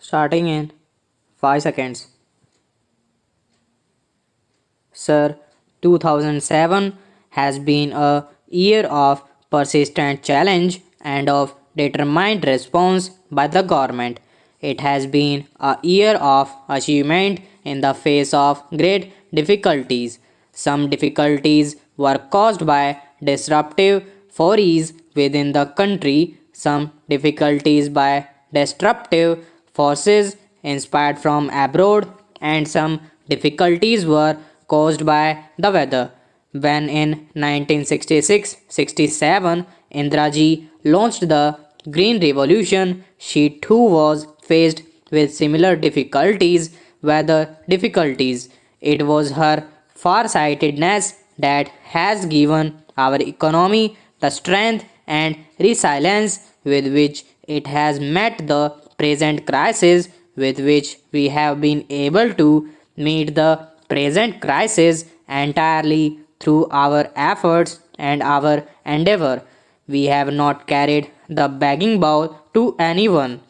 Starting in 5 seconds. Sir, 2007 has been a year of persistent challenge and of determined response by the government. It has been a year of achievement in the face of great difficulties. Some difficulties were caused by disruptive forces within the country, some difficulties by disruptive forces inspired from abroad, and some difficulties were caused by the weather. When in 1966-67 Indraji launched the Green Revolution, she too was faced with similar difficulties, weather difficulties. It was her farsightedness that has given our economy the strength and resilience with which it has met the present crisis, with which we have been able to meet the present crisis entirely through our efforts and our endeavor. We have not carried the begging bowl to anyone.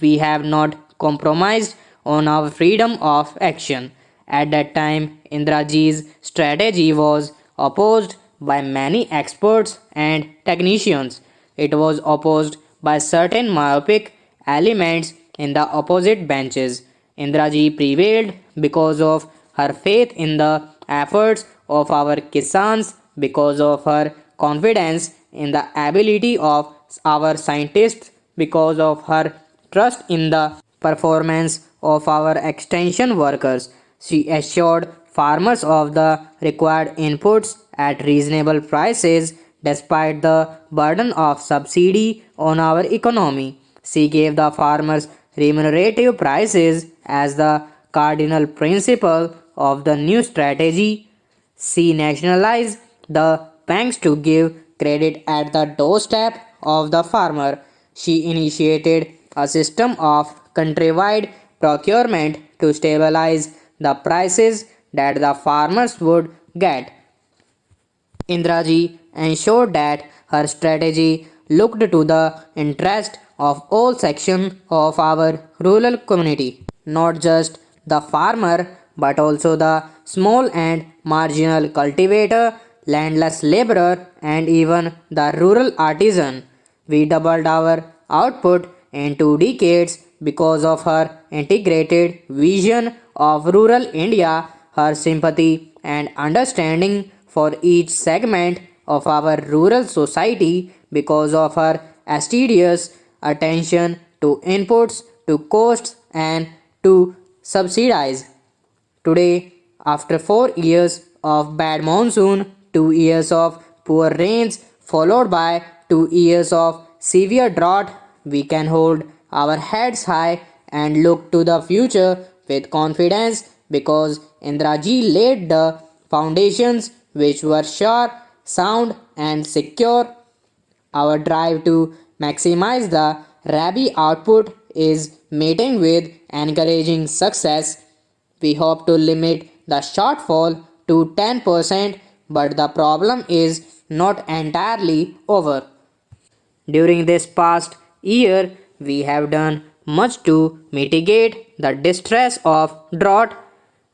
We have not compromised on our freedom of action. At that time, Indraji's strategy was opposed by many experts and technicians. It was opposed by certain myopic elements in the opposite benches. Indraji prevailed because of her faith in the efforts of our Kisans, because of her confidence in the ability of our scientists, because of her trust in the performance of our extension workers. She assured farmers of the required inputs at reasonable prices despite the burden of subsidy on our economy. She gave the farmers remunerative prices as the cardinal principle of the new strategy. She nationalized the banks to give credit at the doorstep of the farmer. She initiated a system of countrywide procurement to stabilize the prices that the farmers would get. Indraji ensured that her strategy looked to the interest of all sections of our rural community, not just the farmer but also the small and marginal cultivator, landless laborer, and even the rural artisan. We doubled our output in 2 decades because of her integrated vision of rural India, her sympathy and understanding for each segment of our rural society, because of her assiduous attention to inputs, to costs, and to subsidies. Today, after 4 years of bad monsoon, 2 years of poor rains, followed by 2 years of severe drought, we can hold our heads high and look to the future with confidence because Indraji laid the foundations which were sure, sound, and secure. Our drive to maximize the Rabi output is meeting with encouraging success. We hope to limit the shortfall to 10%, but the problem is not entirely over. During this past year, we have done much to mitigate the distress of drought.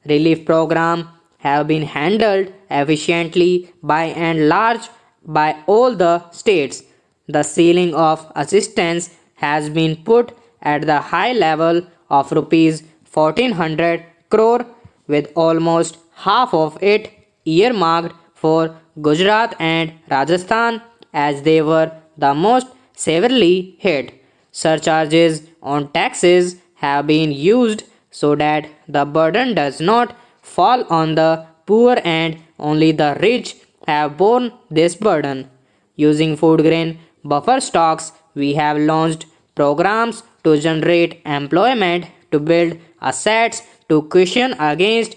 Relief programs have been handled efficiently by and large by all the states. The ceiling of assistance has been put at the high level of rupees 1400 crore, with almost half of it earmarked for Gujarat and Rajasthan as they were the most severely hit. Surcharges on taxes have been used so that the burden does not fall on the poor and only the rich have borne this burden. Using food grain buffer stocks, we have launched programs to generate employment, to build assets, to cushion against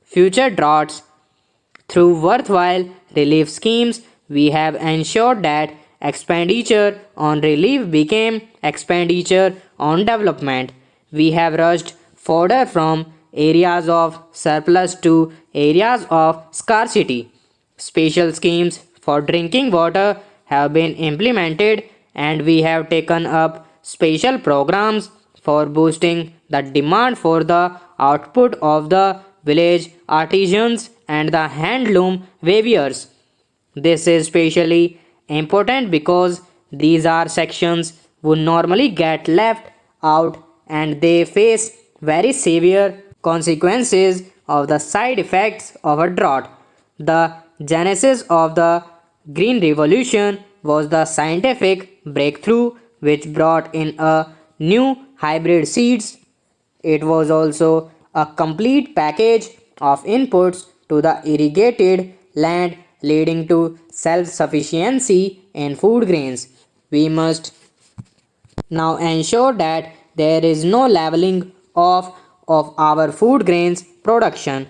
future droughts. Through worthwhile relief schemes, we have ensured that expenditure on relief became expenditure on development. We have rushed fodder from areas of surplus to areas of scarcity. Special schemes for drinking water have been implemented, and we have taken up special programs for boosting the demand for the output of the village artisans and the handloom weavers. This is especially important because these are sections who normally get left out and they face very severe consequences of the side effects of a drought. The genesis of the Green Revolution was the scientific breakthrough which brought in a new hybrid seeds. It was also a complete package of inputs to the irrigated land leading to self sufficiency in food grains. We must now ensure that there is no leveling off of our food grains production.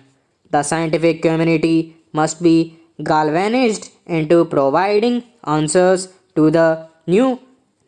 The scientific community must be galvanized into providing answers to the new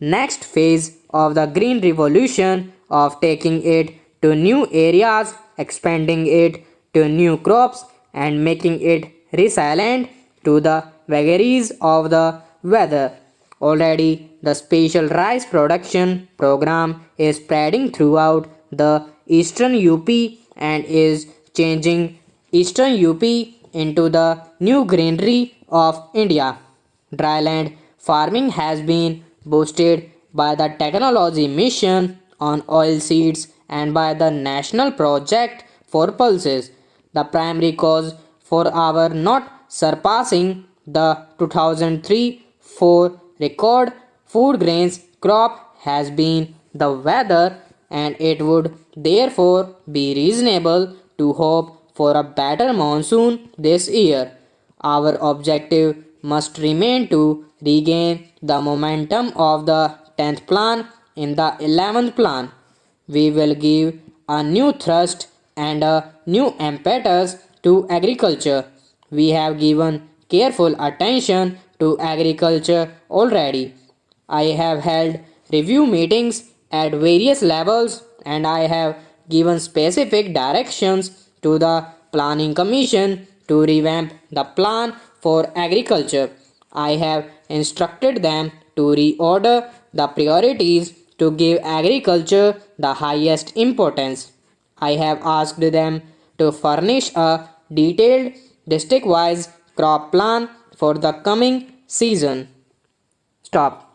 next phase of the green revolution of taking it to new areas, expanding it to new crops, and making it resilient to the vagaries of the weather. Already, the special rice production program is spreading throughout the eastern UP and is changing eastern UP into the new greenery of India. Dryland farming has been boosted by the technology mission on oilseeds and by the national project for pulses. The primary cause for our not surpassing the 2003-4 record food grains crop has been the weather, and it would therefore be reasonable to hope for a better monsoon this year. Our objective must remain to regain the momentum of the 10th plan in the 11th plan. We will give a new thrust and a new impetus to agriculture. We have given careful attention to agriculture already. I have held review meetings at various levels and I have given specific directions to the Planning Commission to revamp the plan for agriculture. I have instructed them to reorder the priorities to give agriculture the highest importance. I have asked them to furnish a detailed district wise crop plan for the coming season. Stop.